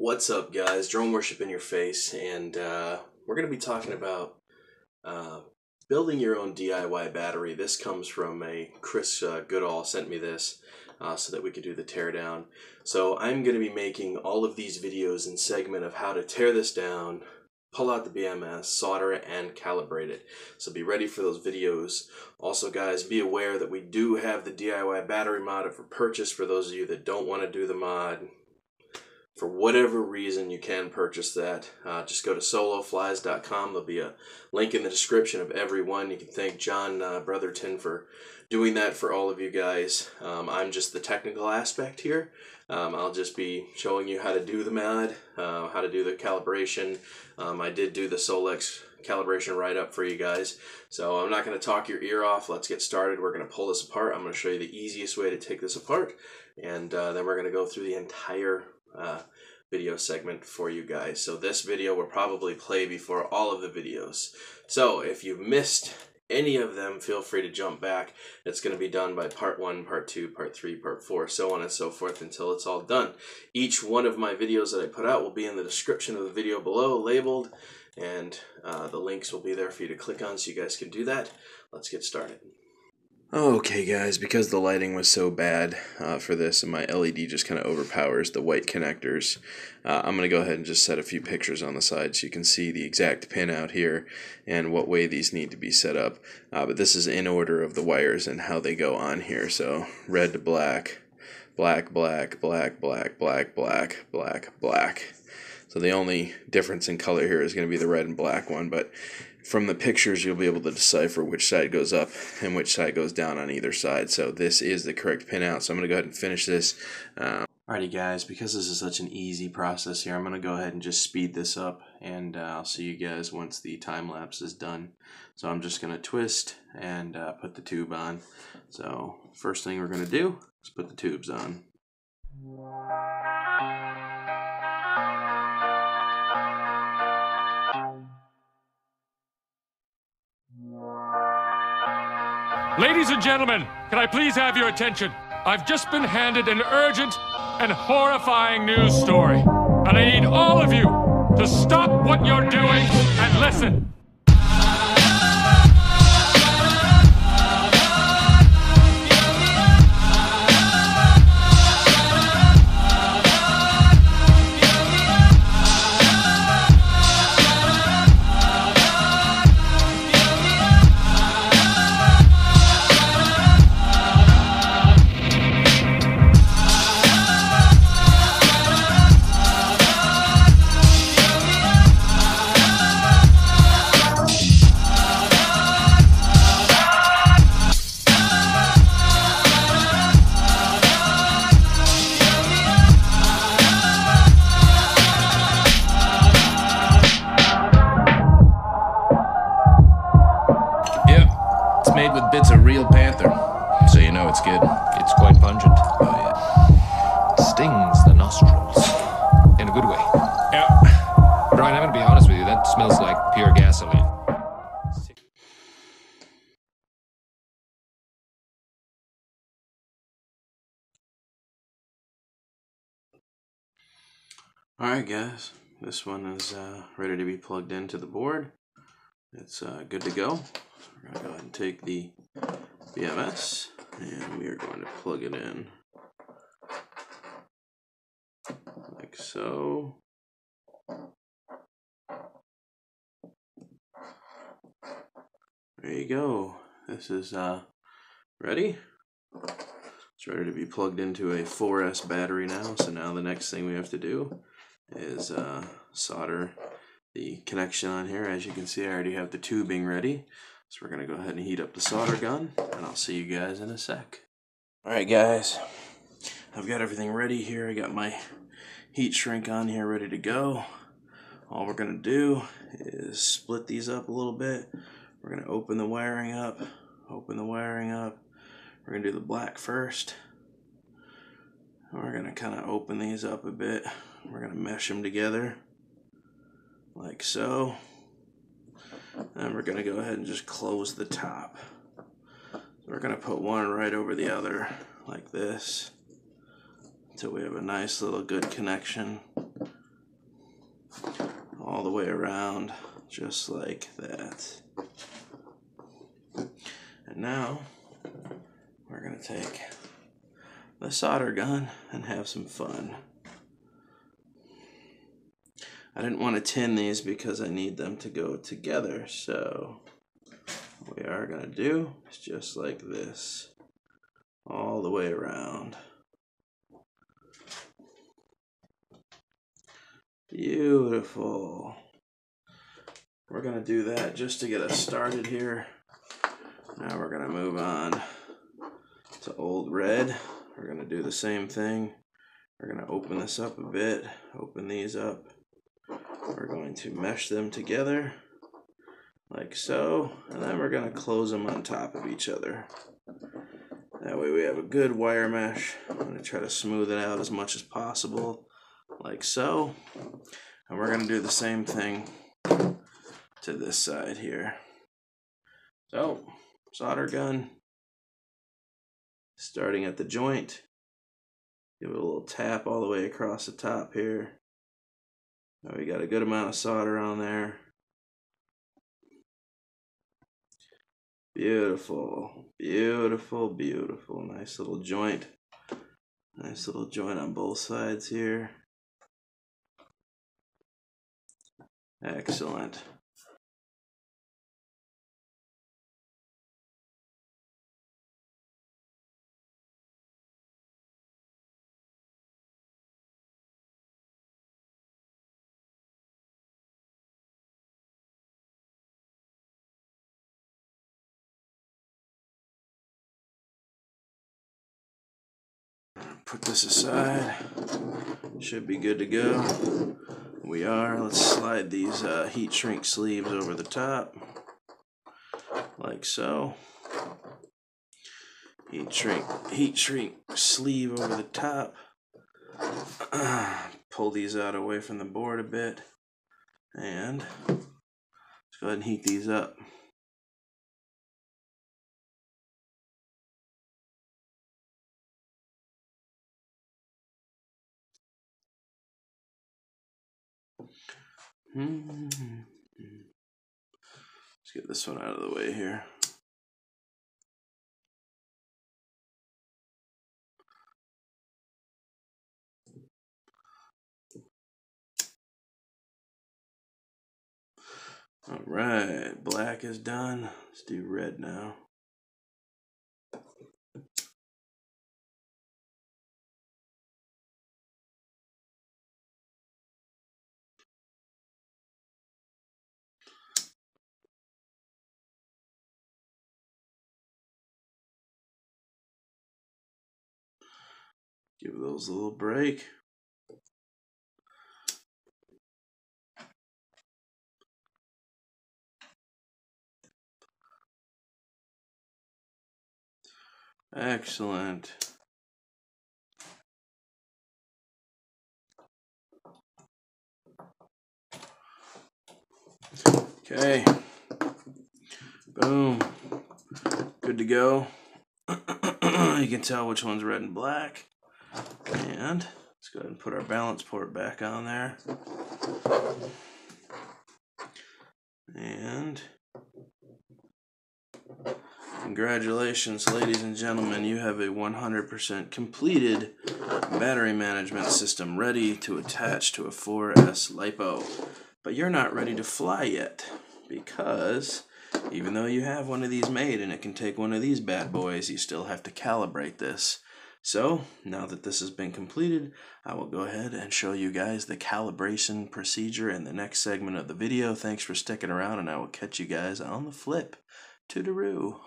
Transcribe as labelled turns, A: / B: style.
A: What's up, guys? Drone worship in your face, and we're going to be talking about building your own DIY battery. This comes from Chris Goodall sent me this so that we could do the teardown. So I'm going to be making all of these videos in segment of how to tear this down, pull out the BMS, solder it, and calibrate it. So be ready for those videos. Also, guys, be aware that we do have the DIY battery mod up for purchase for those of you that don't want to do the mod. For whatever reason, you can purchase that. Just go to soloflies.com. There'll be a link in the description of every one. You can thank John Brotherton for doing that for all of you guys. I'm just the technical aspect here. I'll just be showing you how to do the mod, how to do the calibration. I did do the Solex calibration right up for you guys. So I'm not going to talk your ear off. Let's get started. We're going to pull this apart. I'm going to show you the easiest way to take this apart. And then we're going to go through the entire video segment for you guys. So this video will probably play before all of the videos. So if you missed any of them, feel free to jump back. It's going to be done by part 1, part 2, part 3, part 4, so on and so forth until it's all done. Each one of my videos that I put out will be in the description of the video below, labeled, and the links will be there for you to click on so you guys can do that. Let's get started. Okay, guys, because the lighting was so bad for this and my LED just kind of overpowers the white connectors, I'm going to go ahead and just set a few pictures on the side so you can see the exact pin out here and what way these need to be set up. But this is in order of the wires and how they go on here. So red to black, black, black, black, black, black, black, black, black. So the only difference in color here is going to be the red and black one, but from the pictures you'll be able to decipher which side goes up and which side goes down on either side. So this is the correct pin out. So I'm going to go ahead and finish this. Alrighty, guys, because this is such an easy process here, I'm going to go ahead and just speed this up, and I'll see you guys once the time lapse is done. So I'm just going to twist and put the tube on. So first thing we're going to do is put the tubes on.
B: Ladies and gentlemen, can I please have your attention? I've just been handed an urgent and horrifying news story, and I need all of you to stop what you're doing and listen.
C: Made with bits of real panther, so you know it's good. It's quite pungent. Oh yeah. It stings the nostrils. In a good way. Yeah. Brian, I'm gonna be honest with you, that smells like pure gasoline.
A: Alright, guys, this one is ready to be plugged into the board. It's good to go. So we're going to go ahead and take the BMS and we are going to plug it in like so. There you go. This is ready. It's ready to be plugged into a 4S battery now. So now the next thing we have to do is solder the connection on here. As you can see, I already have the tubing ready. So we're going to go ahead and heat up the solder gun, and I'll see you guys in a sec. Alright, guys, I've got everything ready here. I got my heat shrink on here ready to go. All we're going to do is split these up a little bit. We're going to open the wiring up, open the wiring up. We're going to do the black first. We're going to kind of open these up a bit. We're going to mesh them together like so. And we're going to go ahead and just close the top. So we're going to put one right over the other like this until we have a nice little good connection all the way around, just like that. And now we're going to take the solder gun and have some fun. I didn't want to tin these because I need them to go together, so what we are going to do is just like this, all the way around. Beautiful. We're going to do that just to get us started here. Now we're going to move on to Old Red. We're going to do the same thing. We're going to open this up a bit, open these up. We're going to mesh them together like so, and then we're going to close them on top of each other. That way we have a good wire mesh. I'm going to try to smooth it out as much as possible, like so. And we're going to do the same thing to this side here. So, solder gun, starting at the joint. Give it a little tap all the way across the top here. Now we got a good amount of solder on there. Beautiful, beautiful, beautiful. Nice little joint. Nice little joint on both sides here. Excellent. Put this aside. Should be good to go. We are. Let's slide these heat shrink sleeves over the top, like so. Heat shrink sleeve over the top. Pull these out away from the board a bit, and let's go ahead and heat these up. Let's get this one out of the way here. All right, black is done. Let's do red now. Give those a little break. Excellent. Okay. Boom. Good to go. You can tell which one's red and black. And let's go ahead and put our balance port back on there. And congratulations, ladies and gentlemen, you have a 100% completed battery management system ready to attach to a 4S LiPo. But you're not ready to fly yet, because even though you have one of these made and it can take one of these bad boys, you still have to calibrate this. So now that this has been completed, I will go ahead and show you guys the calibration procedure in the next segment of the video. Thanks for sticking around, and I will catch you guys on the flip. Toodaloo.